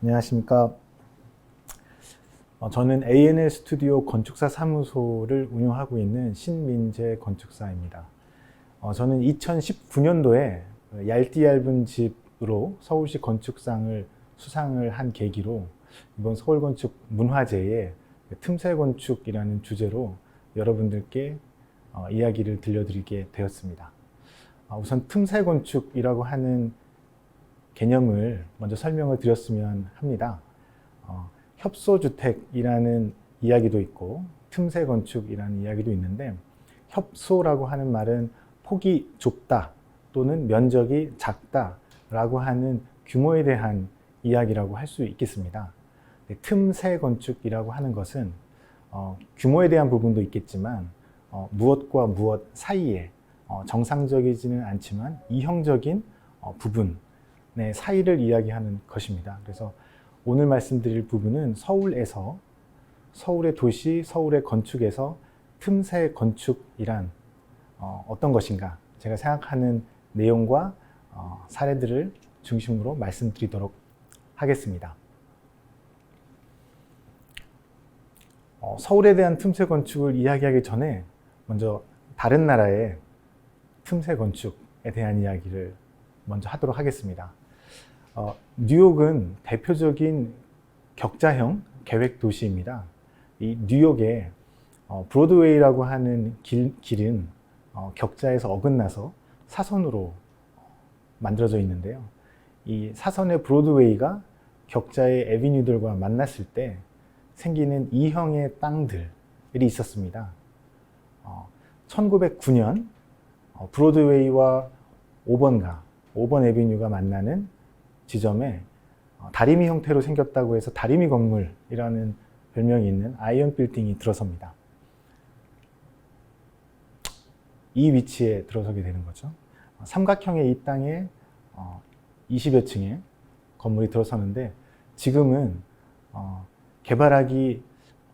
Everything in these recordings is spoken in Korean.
안녕하십니까. 저는 ANL 스튜디오 건축사 사무소를 운영하고 있는 신민재 건축사입니다. 저는 2019년도에 얇디 얇은 집으로 서울시 건축상을 수상을 한 계기로 이번 서울건축 문화제에 틈새 건축이라는 주제로 여러분들께 이야기를 들려드리게 되었습니다. 우선 틈새 건축이라고 하는 개념을 먼저 설명을 드렸으면 합니다. 협소주택이라는 이야기도 있고 틈새 건축이라는 이야기도 있는데, 협소라고 하는 말은 폭이 좁다 또는 면적이 작다 라고 하는 규모에 대한 이야기라고 할 수 있겠습니다. 틈새 건축이라고 하는 것은 규모에 대한 부분도 있겠지만 무엇과 무엇 사이에 정상적이지는 않지만 이형적인 부분 사이를 이야기하는 것입니다. 그래서 오늘 말씀드릴 부분은 서울의 도시, 서울의 건축에서 틈새 건축이란 어떤 것인가, 제가 생각하는 내용과 사례들을 중심으로 말씀드리도록 하겠습니다. 서울에 대한 틈새 건축을 이야기하기 전에 먼저 다른 나라의 틈새 건축에 대한 이야기를 먼저 하도록 하겠습니다. 뉴욕은 대표적인 격자형 계획 도시입니다. 이 뉴욕의 브로드웨이라고 하는 길은 격자에서 어긋나서 사선으로 만들어져 있는데요. 이 사선의 브로드웨이가 격자의 에비뉴들과 만났을 때 생기는 이형의 땅들이 있었습니다. 1909년 브로드웨이와 5번 에비뉴가 만나는 지점에 다리미 형태로 생겼다고 해서 다리미 건물이라는 별명이 있는 아이언 빌딩이 들어섭니다. 이 위치에 들어서게 되는 거죠. 삼각형의 이 땅에 20여 층의 건물이 들어서는데, 지금은 개발하기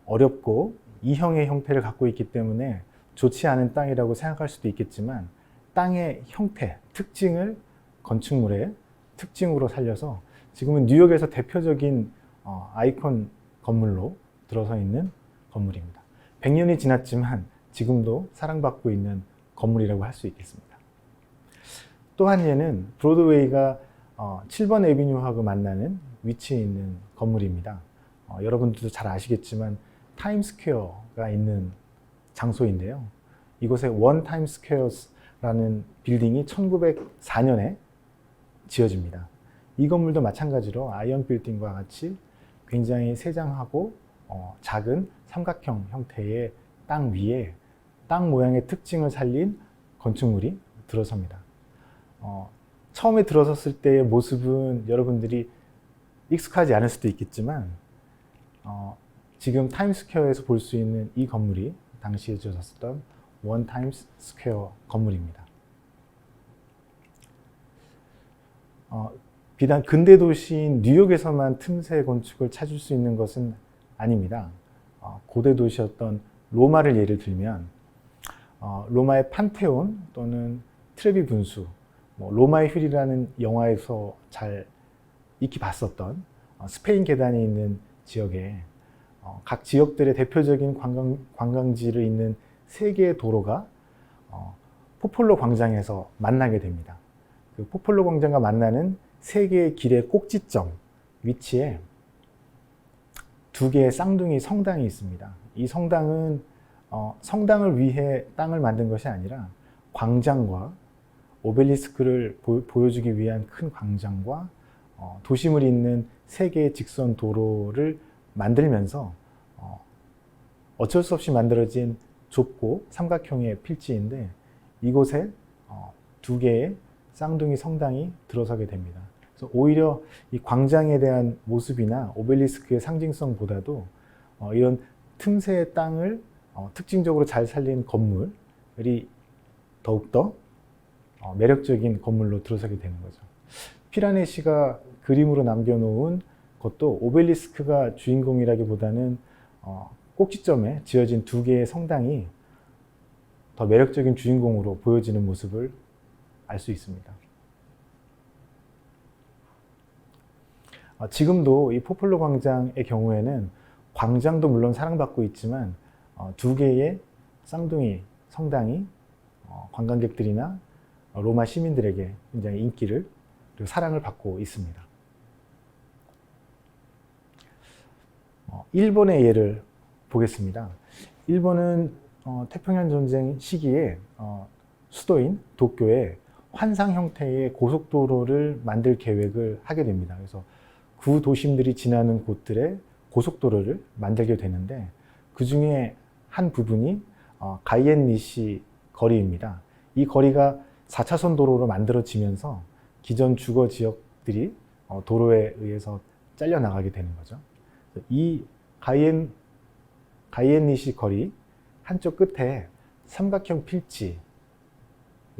어렵고 이형의 형태를 갖고 있기 때문에 좋지 않은 땅이라고 생각할 수도 있겠지만, 땅의 형태, 특징을 건축물의 특징으로 살려서 지금은 뉴욕에서 대표적인 아이콘 건물로 들어서 있는 건물입니다. 100년이 지났지만 지금도 사랑받고 있는 건물이라고 할 수 있겠습니다. 또 한 예는 브로드웨이가 7번 에비뉴하고 만나는 위치에 있는 건물입니다. 여러분들도 잘 아시겠지만 타임스퀘어가 있는 장소인데요. 이곳에 원 타임스퀘어라는 빌딩이 1904년에 지어집니다. 이 건물도 마찬가지로 아이언 빌딩과 같이 굉장히 세장하고 작은 삼각형 형태의 땅 위에 땅 모양의 특징을 살린 건축물이 들어섭니다. 처음에 들어섰을 때의 모습은 여러분들이 익숙하지 않을 수도 있겠지만 지금 타임스퀘어에서 볼 수 있는 이 건물이 당시에 지어졌던 원 타임스퀘어 건물입니다. 비단 근대 도시인 뉴욕에서만 틈새 건축을 찾을 수 있는 것은 아닙니다. 고대 도시였던 로마를 예를 들면 로마의 판테온 또는 트레비 분수, 로마의 휴일이라는 영화에서 잘 익히 봤었던 스페인 계단이 있는 지역에 각 지역들의 대표적인 관광지를 잇는 세 개의 도로가 포폴로 광장에서 만나게 됩니다. 그 포폴로 광장과 만나는 세 개의 길의 꼭지점 위치에 두 개의 쌍둥이 성당이 있습니다. 이 성당은 성당을 위해 땅을 만든 것이 아니라 광장과 오벨리스크를 보여주기 위한 큰 광장과 도심을 잇는 세 개의 직선 도로를 만들면서 어쩔 수 없이 만들어진 좁고 삼각형의 필지인데, 이곳에 두 개의 쌍둥이 성당이 들어서게 됩니다. 그래서 오히려 이 광장에 대한 모습이나 오벨리스크의 상징성보다도 이런 틈새의 땅을 특징적으로 잘 살린 건물이 더욱더 매력적인 건물로 들어서게 되는 거죠. 피라네시가 그림으로 남겨놓은 것도 오벨리스크가 주인공이라기보다는 꼭지점에 지어진 두 개의 성당이 더 매력적인 주인공으로 보여지는 모습을 알 수 있습니다. 지금도 이 포플러 광장의 경우에는 광장도 물론 사랑받고 있지만 두 개의 쌍둥이 성당이 관광객들이나 로마 시민들에게 굉장히 인기를 그리고 사랑을 받고 있습니다. 일본의 예를 보겠습니다. 일본은 태평양 전쟁 시기에 수도인 도쿄에 환상 형태의 고속도로를 만들 계획을 하게 됩니다. 그래서 구 도심들이 지나는 곳들에 고속도로를 만들게 되는데 그 중에 한 부분이 가이엔니시 거리입니다. 이 거리가 4차선 도로로 만들어지면서 기존 주거 지역들이 도로에 의해서 잘려나가게 되는 거죠. 이 가이엔니시 거리 한쪽 끝에 삼각형 필지가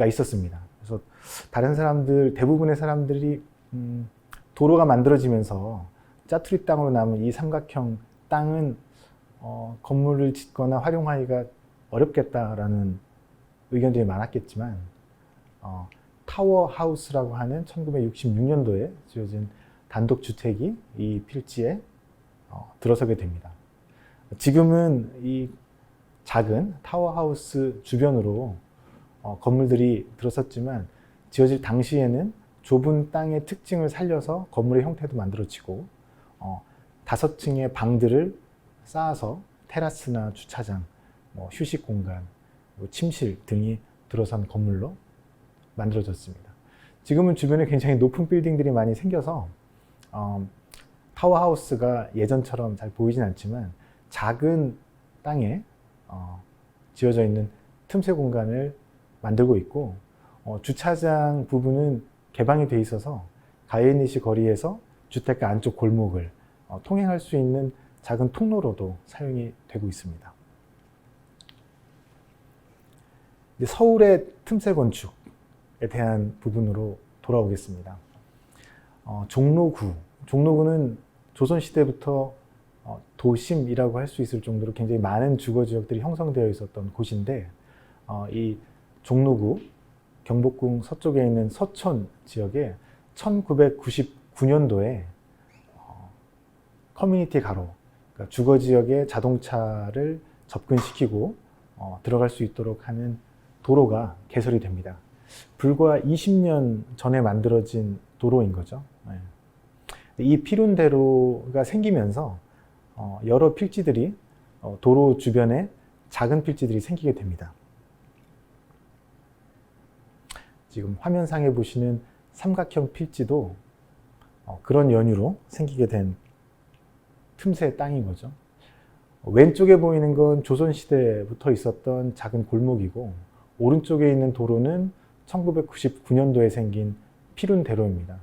있었습니다. 그래서 다른 사람들, 대부분의 사람들이 도로가 만들어지면서 짜투리 땅으로 남은 이 삼각형 땅은 건물을 짓거나 활용하기가 어렵겠다라는 의견들이 많았겠지만 타워 하우스라고 하는 1966년도에 지어진 단독주택이 이 필지에 들어서게 됩니다. 지금은 이 작은 타워하우스 주변으로 건물들이 들어섰지만 지어질 당시에는 좁은 땅의 특징을 살려서 건물의 형태도 만들어지고 5층의 방들을 쌓아서 테라스나 주차장, 휴식 공간, 침실 등이 들어선 건물로 만들어졌습니다. 지금은 주변에 굉장히 높은 빌딩들이 많이 생겨서 타워하우스가 예전처럼 잘 보이진 않지만 작은 땅에 지어져 있는 틈새 공간을 만들고 있고 주차장 부분은 개방이 돼 있어서 가이엔니시 거리에서 주택가 안쪽 골목을 통행할 수 있는 작은 통로로도 사용이 되고 있습니다. 서울의 틈새 건축에 대한 부분으로 돌아오겠습니다. 종로구는 조선시대부터 도심이라고 할 수 있을 정도로 굉장히 많은 주거지역들이 형성되어 있었던 곳인데 이 종로구 경복궁 서쪽에 있는 서촌 지역에 1999년도에 커뮤니티 가로, 그러니까 주거지역에 자동차를 접근시키고 들어갈 수 있도록 하는 도로가 개설이 됩니다. 불과 20년 전에 만들어진 도로인 거죠. 이 피룬대로가 생기면서 여러 필지들이 도로 주변에 작은 필지들이 생기게 됩니다. 지금 화면상에 보시는 삼각형 필지도 그런 연유로 생기게 된 틈새 땅인 거죠. 왼쪽에 보이는 건 조선시대부터 있었던 작은 골목이고 오른쪽에 있는 도로는 1999년도에 생긴 피룬대로입니다.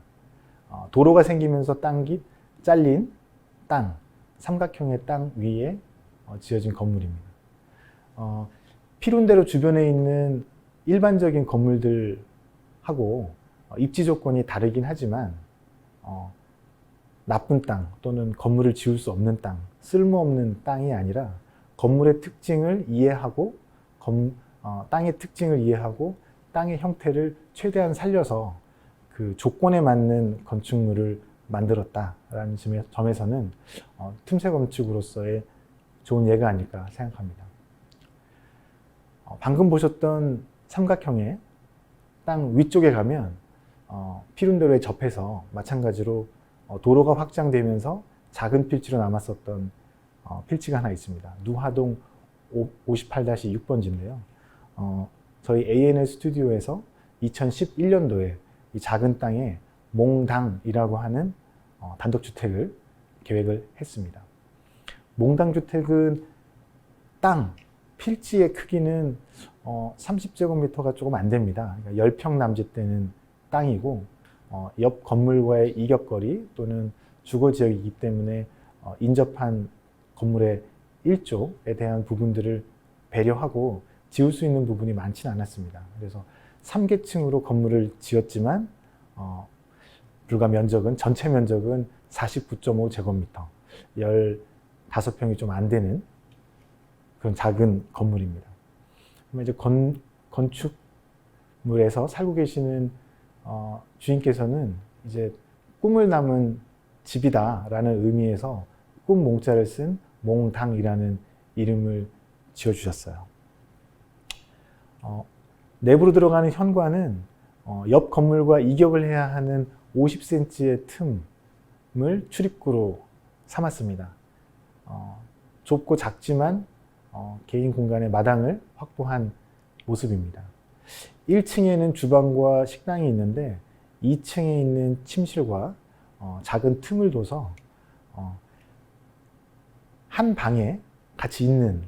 도로가 생기면서 땅이 잘린 땅, 삼각형의 땅 위에 지어진 건물입니다. 피룬대로 주변에 있는 일반적인 건물들하고 입지 조건이 다르긴 하지만 나쁜 땅 또는 건물을 지을 수 없는 땅, 쓸모없는 땅이 아니라 건물의 특징을 이해하고 땅의 특징을 이해하고 땅의 형태를 최대한 살려서 그 조건에 맞는 건축물을 만들었다라는 점에서는 틈새 건축으로서의 좋은 예가 아닐까 생각합니다. 방금 보셨던 삼각형의 땅 위쪽에 가면 피룬대로에 접해서 마찬가지로 도로가 확장되면서 작은 필지로 남았었던 필지가 하나 있습니다. 누하동 58-6번지인데요. 저희 ANL 스튜디오에서 2011년도에 이 작은 땅에 몽당이라고 하는 단독주택을 계획을 했습니다. 몽당주택은 땅, 필지의 크기는 30제곱미터가 조금 안 됩니다. 그러니까 10평 남짓되는 땅이고 옆 건물과의 이격거리 또는 주거지역이기 때문에 인접한 건물의 일조에 대한 부분들을 배려하고 지을 수 있는 부분이 많지는 않았습니다. 그래서 3계층으로 건물을 지었지만 불과 전체 면적은 49.5제곱미터, 15평이 좀 안 되는 그런 작은 건물입니다. 그러면 이제 건축물에서 살고 계시는 주인께서는 이제 꿈을 담은 집이다라는 의미에서 꿈 몽자를 쓴 몽당이라는 이름을 지어주셨어요. 내부로 들어가는 현관은 옆 건물과 이격을 해야 하는 50cm의 틈을 출입구로 삼았습니다. 좁고 작지만 개인 공간의 마당을 확보한 모습입니다. 1층에는 주방과 식당이 있는데 2층에 있는 침실과 작은 틈을 둬서 한 방에 같이 있는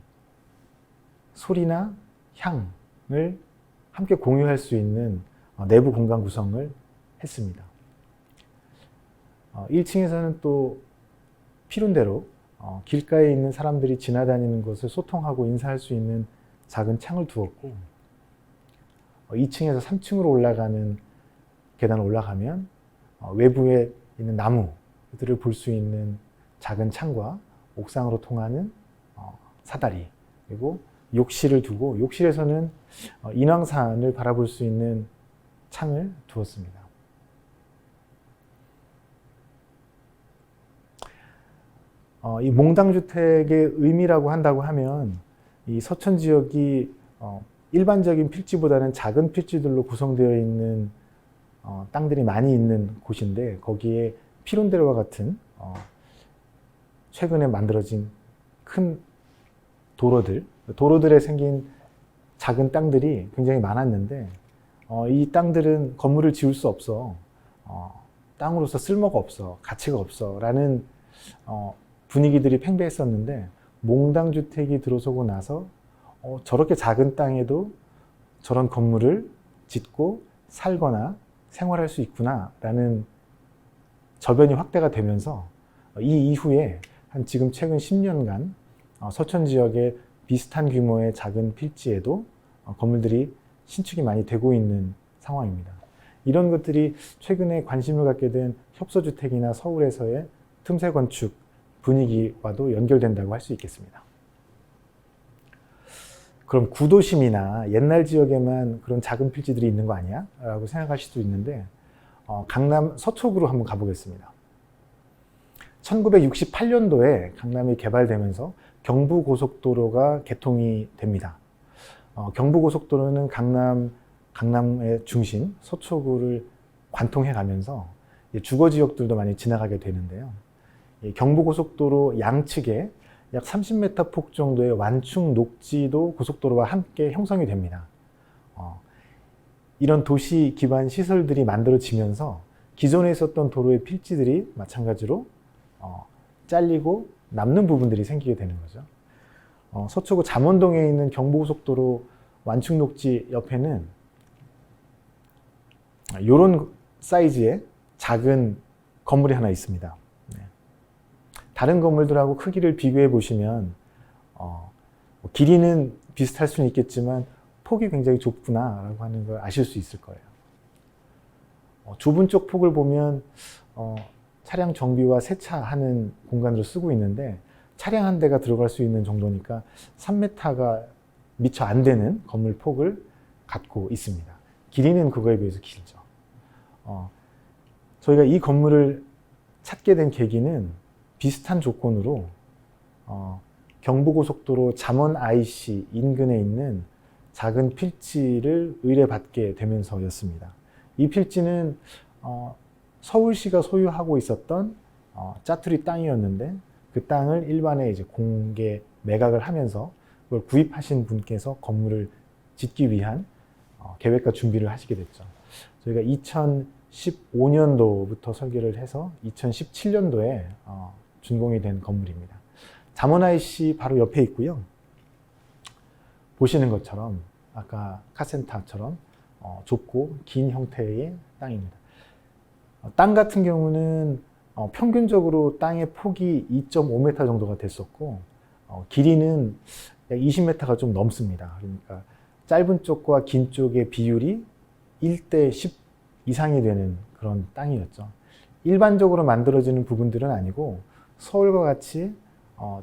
소리나 향을 함께 공유할 수 있는 내부 공간 구성을 했습니다. 1층에서는 또 필요대로 길가에 있는 사람들이 지나다니는 것을 소통하고 인사할 수 있는 작은 창을 두었고 2층에서 3층으로 올라가는 계단을 올라가면 외부에 있는 나무들을 볼 수 있는 작은 창과 옥상으로 통하는 사다리, 그리고 욕실을 두고 욕실에서는 인왕산을 바라볼 수 있는 창을 두었습니다. 이 몽당주택의 의미라고 한다고 하면 이 서천 지역이 일반적인 필지보다는 작은 필지들로 구성되어 있는 땅들이 많이 있는 곳인데 거기에 피론데르와 같은 최근에 만들어진 큰 도로들에 생긴 작은 땅들이 굉장히 많았는데 이 땅들은 건물을 지을 수 없어, 땅으로서 쓸모가 없어, 가치가 없어 라는 분위기들이 팽배했었는데 몽당주택이 들어서고 나서 저렇게 작은 땅에도 저런 건물을 짓고 살거나 생활할 수 있구나 라는 저변이 확대가 되면서 이 이후에 한 지금 최근 10년간 서천 지역의 비슷한 규모의 작은 필지에도 건물들이 신축이 많이 되고 있는 상황입니다. 이런 것들이 최근에 관심을 갖게 된 협소주택이나 서울에서의 틈새 건축 분위기와도 연결된다고 할 수 있겠습니다. 그럼 구도심이나 옛날 지역에만 그런 작은 필지들이 있는 거 아니야? 라고 생각하실 수도 있는데 강남 서초구로 한번 가보겠습니다. 1968년도에 강남이 개발되면서 경부고속도로가 개통이 됩니다. 경부고속도로는 강남의 중심 서초구를 관통해 가면서 주거 지역들도 많이 지나가게 되는데요. 경부고속도로 양측에 약 30m 폭 정도의 완충 녹지도 고속도로와 함께 형성이 됩니다. 이런 도시 기반 시설들이 만들어지면서 기존에 있었던 도로의 필지들이 마찬가지로 잘리고 남는 부분들이 생기게 되는 거죠. 서초구 잠원동에 있는 경부고속도로 완충 녹지 옆에는 이런 사이즈의 작은 건물이 하나 있습니다. 다른 건물들하고 크기를 비교해 보시면 길이는 비슷할 수는 있겠지만 폭이 굉장히 좁구나 라고 하는 걸 아실 수 있을 거예요. 좁은 쪽 폭을 보면 차량 정비와 세차하는 공간으로 쓰고 있는데 차량 한 대가 들어갈 수 있는 정도니까 3m가 미처 안 되는 건물 폭을 갖고 있습니다. 길이는 그거에 비해서 길죠. 저희가 이 건물을 찾게 된 계기는 비슷한 조건으로 경부고속도로 잠원 IC 인근에 있는 작은 필지를 의뢰받게 되면서였습니다. 이 필지는 서울시가 소유하고 있었던 짜투리 땅이었는데 그 땅을 일반에 이제 공개 매각을 하면서 그걸 구입하신 분께서 건물을 짓기 위한 계획과 준비를 하시게 됐죠. 저희가 2015년도부터 설계를 해서 2017년도에 준공이 된 건물입니다. 잠원 IC 바로 옆에 있고요. 보시는 것처럼 아까 카센터처럼 좁고 긴 형태의 땅입니다. 땅 같은 경우는 평균적으로 땅의 폭이 2.5m 정도가 됐었고 길이는 약 20m가 좀 넘습니다. 그러니까 짧은 쪽과 긴 쪽의 비율이 1대 10 이상이 되는 그런 땅이었죠. 일반적으로 만들어지는 부분들은 아니고 서울과 같이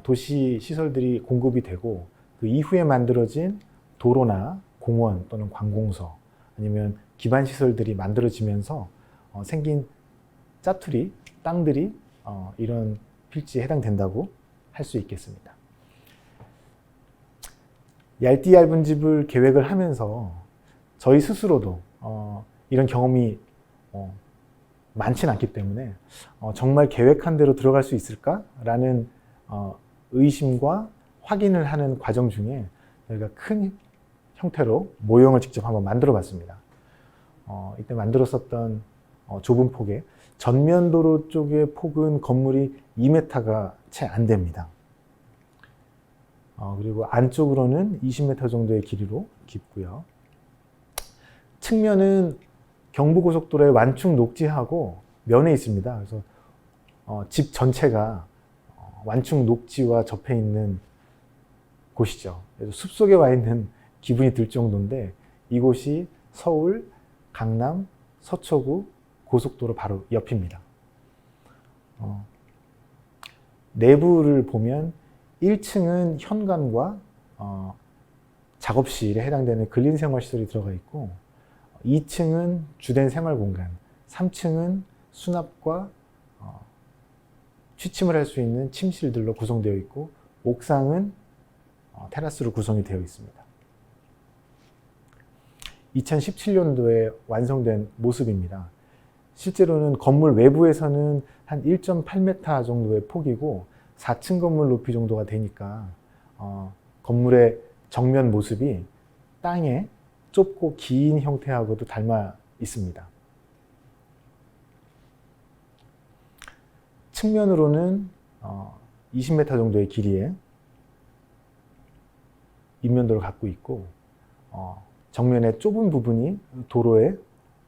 도시 시설들이 공급이 되고 그 이후에 만들어진 도로나 공원 또는 관공서 아니면 기반 시설들이 만들어지면서 생긴 짜투리 땅들이 이런 필지에 해당된다고 할 수 있겠습니다. 얇디 얇은 집을 계획을 하면서 저희 스스로도 이런 경험이 많지는 않기 때문에 정말 계획한 대로 들어갈 수 있을까라는 의심과 확인을 하는 과정 중에 저희가 큰 형태로 모형을 직접 한번 만들어 봤습니다. 이때 만들었었던 좁은 폭의 전면도로 쪽의 폭은 건물이 2m가 채 안 됩니다. 그리고 안쪽으로는 20m 정도의 길이로 깊고요. 측면은 경부고속도로의 완충 녹지하고 면에 있습니다. 그래서 집 전체가 완충 녹지와 접해 있는 곳이죠. 그래서 숲속에 와 있는 기분이 들 정도인데 이곳이 서울, 강남, 서초구 고속도로 바로 옆입니다. 내부를 보면 1층은 현관과 작업실에 해당되는 근린생활시설이 들어가 있고 2층은 주된 생활공간, 3층은 수납과 취침을 할 수 있는 침실들로 구성되어 있고 옥상은 테라스로 구성이 되어 있습니다. 2017년도에 완성된 모습입니다. 실제로는 건물 외부에서는 한 1.8m 정도의 폭이고 4층 건물 높이 정도가 되니까 건물의 정면 모습이 땅에 좁고 긴 형태하고도 닮아 있습니다. 측면으로는 20m 정도의 길이의 인면도를 갖고 있고 정면의 좁은 부분이 도로의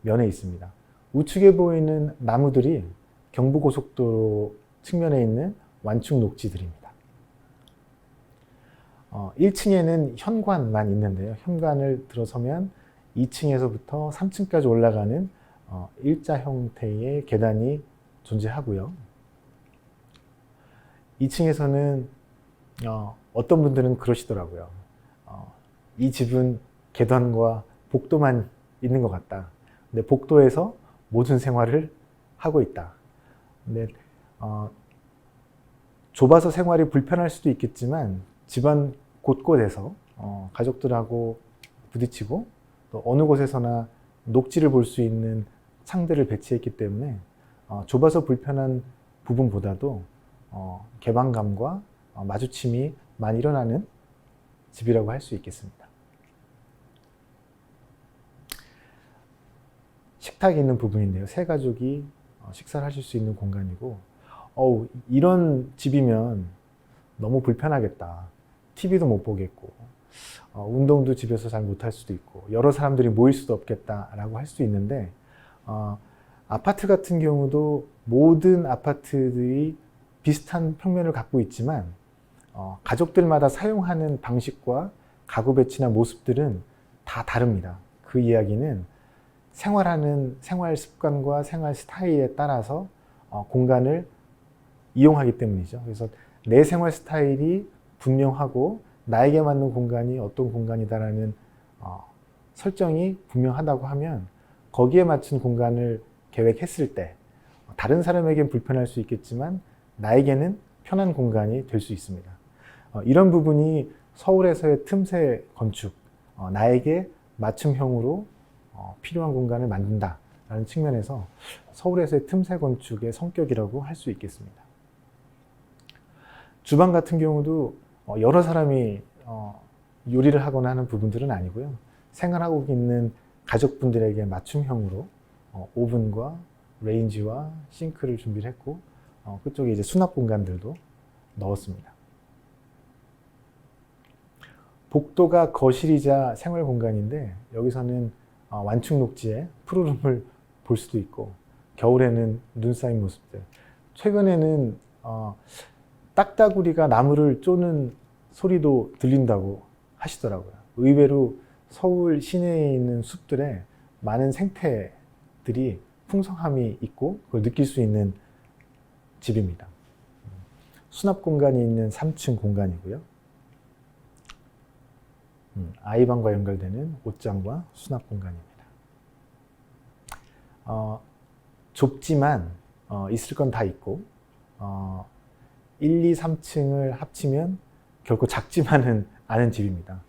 면에 있습니다. 우측에 보이는 나무들이 경부고속도로 측면에 있는 완충 녹지들입니다. 1층에는 현관만 있는데요. 현관을 들어서면 2층에서부터 3층까지 올라가는 일자 형태의 계단이 존재하고요. 2층에서는 어떤 분들은 그러시더라고요. 이 집은 계단과 복도만 있는 것 같다. 근데 복도에서 모든 생활을 하고 있다. 근데 좁아서 생활이 불편할 수도 있겠지만 집안 곳곳에서 가족들하고 부딪히고 또 어느 곳에서나 녹지를 볼 수 있는 창들을 배치했기 때문에 좁아서 불편한 부분보다도 개방감과 마주침이 많이 일어나는 집이라고 할 수 있겠습니다. 식탁이 있는 부분인데요. 세 가족이 식사를 하실 수 있는 공간이고 이런 집이면 너무 불편하겠다. TV도 못 보겠고 운동도 집에서 잘 못할 수도 있고 여러 사람들이 모일 수도 없겠다라고 할 수 있는데 아파트 같은 경우도 모든 아파트들이 비슷한 평면을 갖고 있지만 가족들마다 사용하는 방식과 가구 배치나 모습들은 다 다릅니다. 그 이야기는 생활하는 생활 습관과 생활 스타일에 따라서 공간을 이용하기 때문이죠. 그래서 내 생활 스타일이 분명하고 나에게 맞는 공간이 어떤 공간이다라는 설정이 분명하다고 하면 거기에 맞춘 공간을 계획했을 때 다른 사람에겐 불편할 수 있겠지만 나에게는 편한 공간이 될 수 있습니다. 이런 부분이 서울에서의 틈새 건축, 나에게 맞춤형으로 필요한 공간을 만든다라는 측면에서 서울에서의 틈새 건축의 성격이라고 할 수 있겠습니다. 주방 같은 경우도 여러 사람이 요리를 하거나 하는 부분들은 아니고요. 생활하고 있는 가족분들에게 맞춤형으로 오븐과 레인지와 싱크를 준비를 했고 그쪽에 이제 수납 공간들도 넣었습니다. 복도가 거실이자 생활 공간인데 여기서는 완충 녹지에 푸르름을 볼 수도 있고 겨울에는 눈 쌓인 모습들, 최근에는 딱따구리가 나무를 쪼는 소리도 들린다고 하시더라고요. 의외로 서울 시내에 있는 숲들에 많은 생태들이 풍성함이 있고 그걸 느낄 수 있는 집입니다. 수납 공간이 있는 3층 공간이고요. 아이방과 연결되는 옷장과 수납 공간입니다. 좁지만 있을 건 다 있고 1, 2, 3층을 합치면 결코 작지만은 않은 집입니다.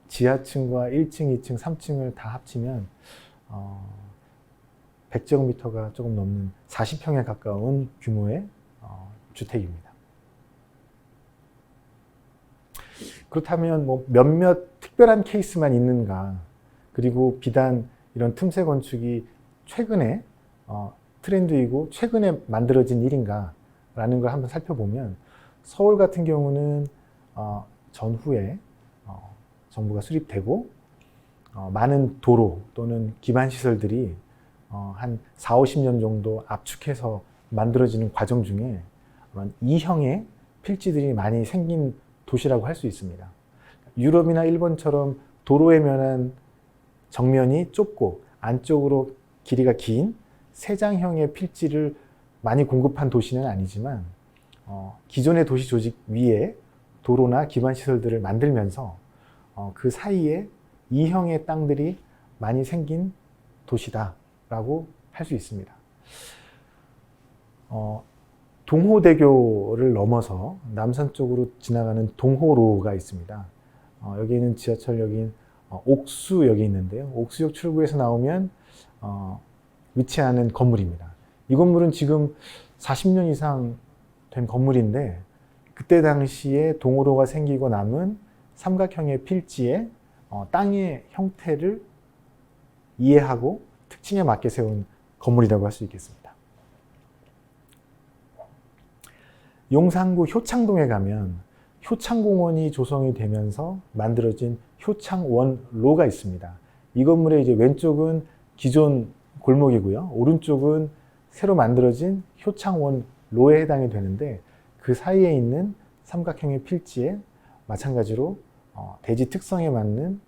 지하층과 1층, 2층, 3층을 다 합치면 100제곱미터가 조금 넘는 40평에 가까운 규모의 주택입니다. 그렇다면 뭐 몇몇 특별한 케이스만 있는가, 그리고 비단 이런 틈새 건축이 최근에 트렌드이고 최근에 만들어진 일인가 라는 걸 한번 살펴보면, 서울 같은 경우는 전후에 정부가 수립되고 많은 도로 또는 기반시설들이 한 4, 50년 정도 압축해서 만들어지는 과정 중에 그런 E형의 필지들이 많이 생긴 도시라고 할 수 있습니다. 유럽이나 일본처럼 도로에 면한 정면이 좁고 안쪽으로 길이가 긴 세장형의 필지를 많이 공급한 도시는 아니지만, 기존의 도시 조직 위에 도로나 기반시설들을 만들면서 그 사이에 E형의 땅들이 많이 생긴 도시다라고 할 수 있습니다. 동호대교를 넘어서 남산 쪽으로 지나가는 동호로가 있습니다. 여기는 지하철역인 옥수역이 있는데요. 옥수역 출구에서 나오면 위치하는 건물입니다. 이 건물은 지금 40년 이상 된 건물인데, 그때 당시에 동호로가 생기고 남은 삼각형의 필지에 땅의 형태를 이해하고 특징에 맞게 세운 건물이라고 할 수 있겠습니다. 용산구 효창동에 가면 효창공원이 조성이 되면서 만들어진 효창원로가 있습니다. 이 건물의 이제 왼쪽은 기존 골목이고요. 오른쪽은 새로 만들어진 효창원로에 해당이 되는데, 그 사이에 있는 삼각형의 필지에 마찬가지로 대지 특성에 맞는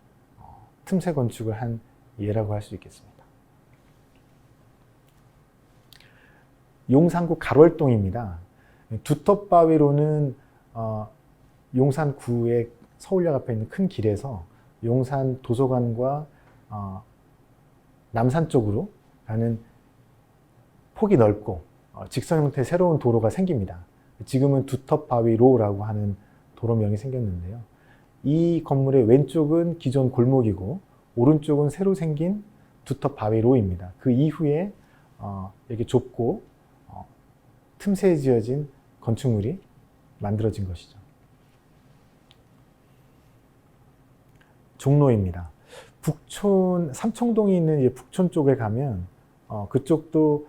틈새 건축을 한 예라고 할 수 있겠습니다. 용산구 가롤동입니다. 두텁바위로는 용산구의 서울역 앞에 있는 큰 길에서 용산 도서관과 남산 쪽으로 가는 폭이 넓고 직선 형태의 새로운 도로가 생깁니다. 지금은 두텁바위로라고 하는 도로명이 생겼는데요. 이 건물의 왼쪽은 기존 골목이고 오른쪽은 새로 생긴 두텁바위로입니다. 그 이후에 이렇게 좁고 틈새에 지어진 건축물이 만들어진 것이죠. 종로입니다. 북촌, 삼청동이 있는 이제 북촌 쪽에 가면 그쪽도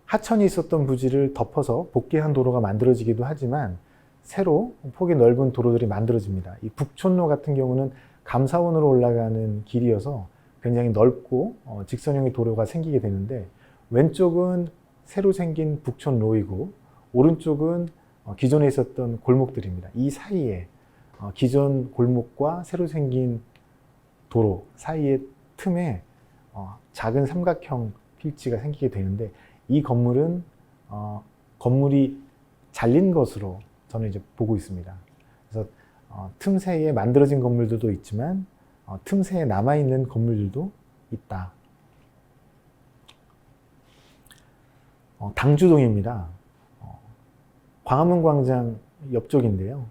하천이 있었던 부지를 덮어서 복개한 도로가 만들어지기도 하지만, 새로 폭이 넓은 도로들이 만들어집니다. 이 북촌로 같은 경우는 감사원으로 올라가는 길이어서 굉장히 넓고 직선형의 도로가 생기게 되는데, 왼쪽은 새로 생긴 북촌로이고 오른쪽은 기존에 있었던 골목들입니다. 이 사이에 기존 골목과 새로 생긴 도로 사이의 틈에 작은 삼각형 필지가 생기게 되는데, 이 건물은 건물이 잘린 것으로 저는 이제 보고 있습니다. 그래서 틈새에 만들어진 건물들도 있지만 틈새에 남아있는 건물들도 있다. 당주동입니다. 광화문 광장 옆쪽인데요.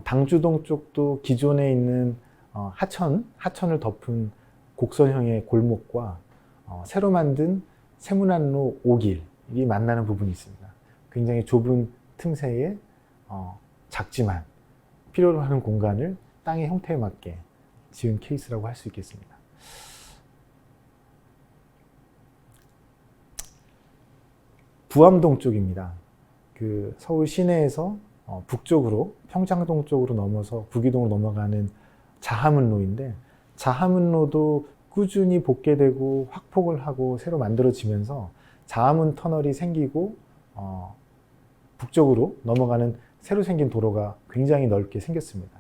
당주동 쪽도 기존에 있는 하천을 덮은 곡선형의 골목과 새로 만든 세문안로 5길이 만나는 부분이 있습니다. 굉장히 좁은 틈새에 작지만 필요로 하는 공간을 땅의 형태에 맞게 지은 케이스라고 할 수 있겠습니다. 부암동 쪽입니다. 그 서울 시내에서 북쪽으로 평창동 쪽으로 넘어서 구기동으로 넘어가는 자하문로인데, 자하문로도 꾸준히 복개되고 확폭을 하고 새로 만들어지면서 자하문 터널이 생기고 북쪽으로 넘어가는 새로 생긴 도로가 굉장히 넓게 생겼습니다.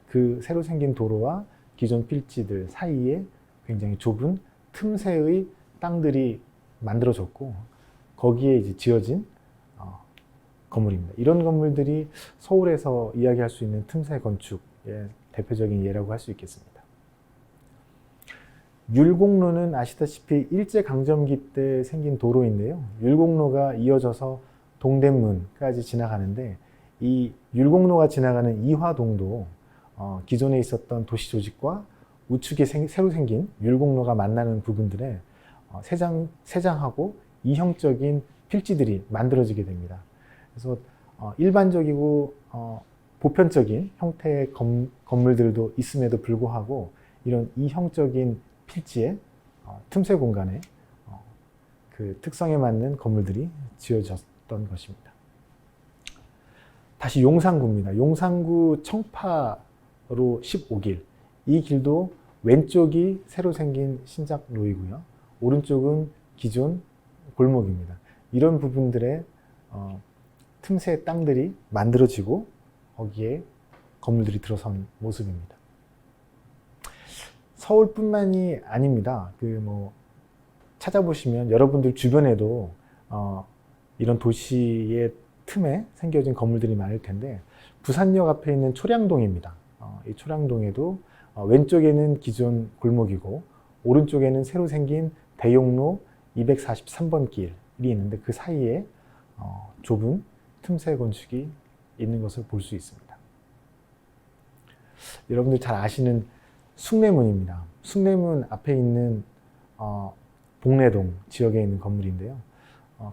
그 새로 생긴 도로와 기존 필지들 사이에 굉장히 좁은 틈새의 땅들이 만들어졌고, 거기에 이제 지어진 건물입니다. 이런 건물들이 서울에서 이야기할 수 있는 틈새 건축의 대표적인 예라고 할 수 있겠습니다. 율곡로는 아시다시피 일제강점기 때 생긴 도로인데요. 율곡로가 이어져서 동대문까지 지나가는데 이 율곡로가 지나가는 이화동도 기존에 있었던 도시 조직과 우측에 새로 생긴 율곡로가 만나는 부분들에 세장하고 이형적인 필지들이 만들어지게 됩니다. 그래서 일반적이고 보편적인 형태의 건물들도 있음에도 불구하고 이런 이형적인 필지의 틈새 공간에 그 특성에 맞는 건물들이 지어졌던 것입니다. 다시 용산구입니다. 용산구 청파로 15길. 이 길도 왼쪽이 새로 생긴 신작로이고요. 오른쪽은 기존 골목입니다. 이런 부분들의 틈새 땅들이 만들어지고 거기에 건물들이 들어선 모습입니다. 서울뿐만이 아닙니다. 찾아보시면 여러분들 주변에도 이런 도시의 틈에 생겨진 건물들이 많을 텐데 부산역 앞에 있는 초량동입니다. 이 초량동에도 왼쪽에는 기존 골목이고 오른쪽에는 새로 생긴 대용로 243번 길이 있는데 그 사이에 좁은 틈새 건축이 있는 것을 볼 수 있습니다. 여러분들 잘 아시는 숭례문입니다. 숭례문 앞에 있는 복례동 지역에 있는 건물인데요.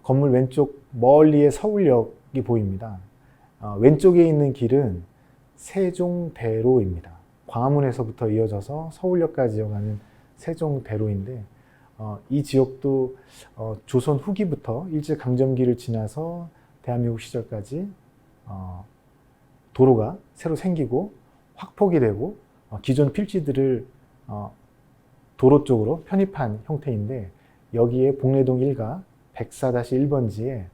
건물 왼쪽 멀리에 서울역이 보입니다. 왼쪽에 있는 길은 세종대로입니다. 광화문에서부터 이어져서 서울역까지 이어가는 세종대로인데 이 지역도 조선 후기부터 일제강점기를 지나서 대한민국 시절까지 도로가 새로 생기고 확폭이 되고 기존 필지들을 도로 쪽으로 편입한 형태인데 여기에 복례동 1가 104-1번지에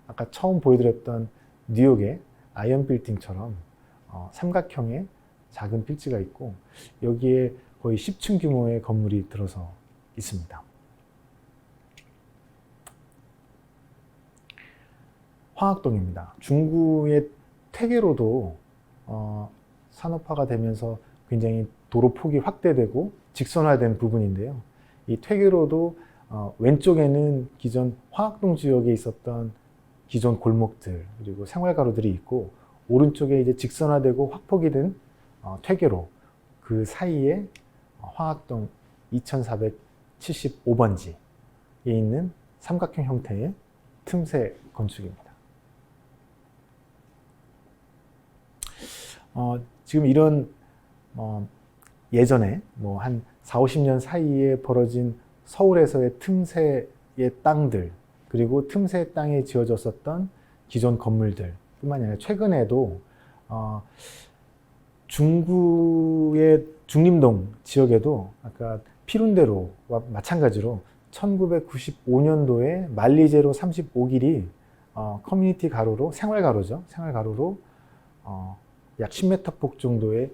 아까 처음 보여드렸던 뉴욕의 아이언 빌딩처럼 삼각형의 작은 필지가 있고 여기에 거의 10층 규모의 건물이 들어서 있습니다. 황학동입니다. 중구의 퇴계로도 산업화가 되면서 굉장히 도로 폭이 확대되고 직선화된 부분인데요. 이 퇴계로도 왼쪽에는 기존 황학동 지역에 있었던 기존 골목들 그리고 생활가로들이 있고 오른쪽에 이제 직선화되고 확폭이 된 퇴계로 그 사이에 황학동 2475번지에 있는 삼각형 형태의 틈새 건축입니다. 지금 이런 예전에 한 40-50년 사이에 벌어진 서울에서의 틈새의 땅들 그리고 틈새 땅에 지어졌었던 기존 건물들 뿐만 아니라 최근에도 중구의 중림동 지역에도 아까 피룬대로와 마찬가지로 1995년도에 만리제로 35길이 커뮤니티 가로로 생활가로죠. 생활가로로 약 10m 폭 정도의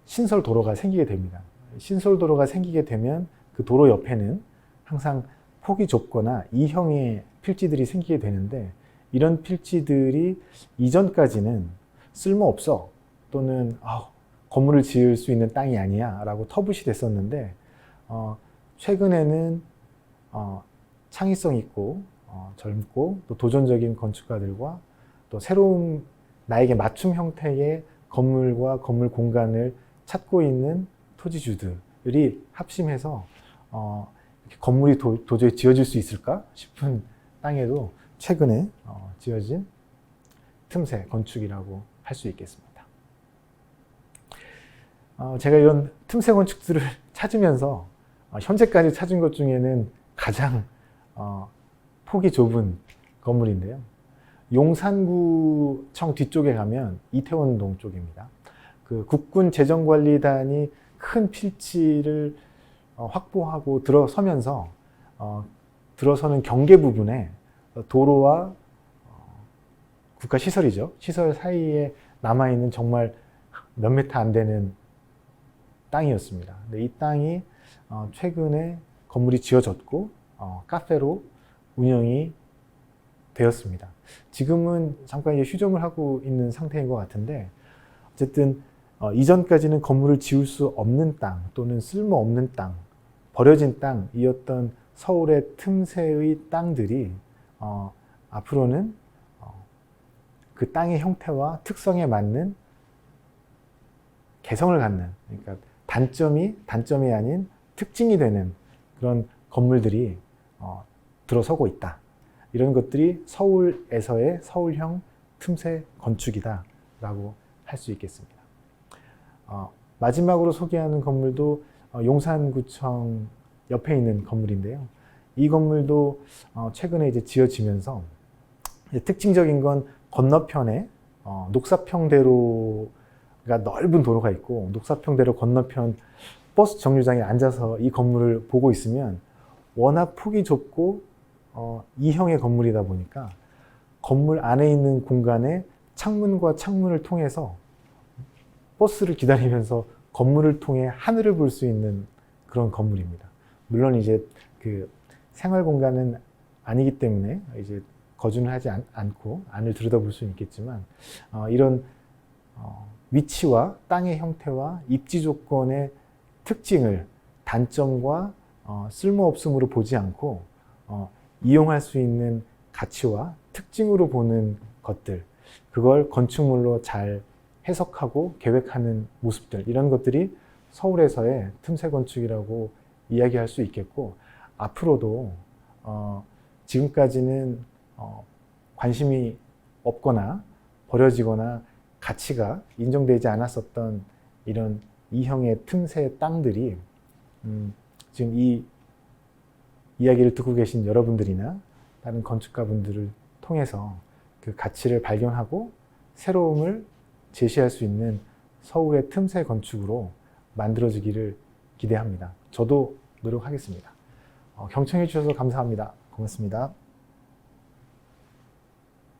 신설 도로가 생기게 됩니다. 신설 도로가 생기게 되면 그 도로 옆에는 항상 폭이 좁거나 E형의 필지들이 생기게 되는데 이런 필지들이 이전까지는 쓸모없어 또는 건물을 지을 수 있는 땅이 아니야 라고 터부시 됐었는데 최근에는 창의성 있고 젊고 또 도전적인 건축가들과 또 새로운 나에게 맞춤 형태의 건물과 건물 공간을 찾고 있는 토지주들이 합심해서 건물이 도저히 지어질 수 있을까 싶은 땅에도 최근에 지어진 틈새 건축이라고 할 수 있겠습니다. 제가 이런 틈새 건축들을 찾으면서 현재까지 찾은 것 중에는 가장 폭이 좁은 건물인데요. 용산구청 뒤쪽에 가면 이태원동 쪽입니다. 그 국군재정관리단이 큰 필지를 확보하고 들어서면서 들어서는 경계 부분에 도로와 국가시설이죠. 시설 사이에 남아있는 정말 몇 미터 안 되는 땅이었습니다. 근데 이 땅이 최근에 건물이 지어졌고 카페로 운영이 되었습니다. 지금은 잠깐 휴점을 하고 있는 상태인 것 같은데 어쨌든 이전까지는 건물을 지을 수 없는 땅 또는 쓸모없는 땅, 버려진 땅이었던 서울의 틈새의 땅들이 앞으로는 그 땅의 형태와 특성에 맞는 개성을 갖는, 그러니까 단점이 아닌 특징이 되는 그런 건물들이 들어서고 있다. 이런 것들이 서울에서의 서울형 틈새 건축이다라고 할 수 있겠습니다. 마지막으로 소개하는 건물도 용산구청 옆에 있는 건물인데요. 이 건물도 최근에 이제 지어지면서 특징적인 건 건너편에 녹사평대로가 넓은 도로가 있고, 녹사평대로 건너편 버스 정류장에 앉아서 이 건물을 보고 있으면 워낙 폭이 좁고 E형의 건물이다 보니까 건물 안에 있는 공간에 창문과 창문을 통해서 버스를 기다리면서 건물을 통해 하늘을 볼 수 있는 그런 건물입니다. 물론 이제 그 생활 공간은 아니기 때문에 이제 거주는 하지 않고 안을 들여다볼 수는 있겠지만, 이런 위치와 땅의 형태와 입지 조건의 특징을 단점과 쓸모없음으로 보지 않고 이용할 수 있는 가치와 특징으로 보는 것들, 그걸 건축물로 잘 해석하고 계획하는 모습들, 이런 것들이 서울에서의 틈새 건축이라고 이야기할 수 있겠고, 앞으로도 지금까지는 관심이 없거나 버려지거나 가치가 인정되지 않았었던 이런 E형의 틈새 땅들이 지금 이 이야기를 듣고 계신 여러분들이나 다른 건축가분들을 통해서 그 가치를 발견하고 새로움을 제시할 수 있는 서울의 틈새 건축으로 만들어지기를 기대합니다. 저도 노력하겠습니다. 경청해 주셔서 감사합니다. 고맙습니다.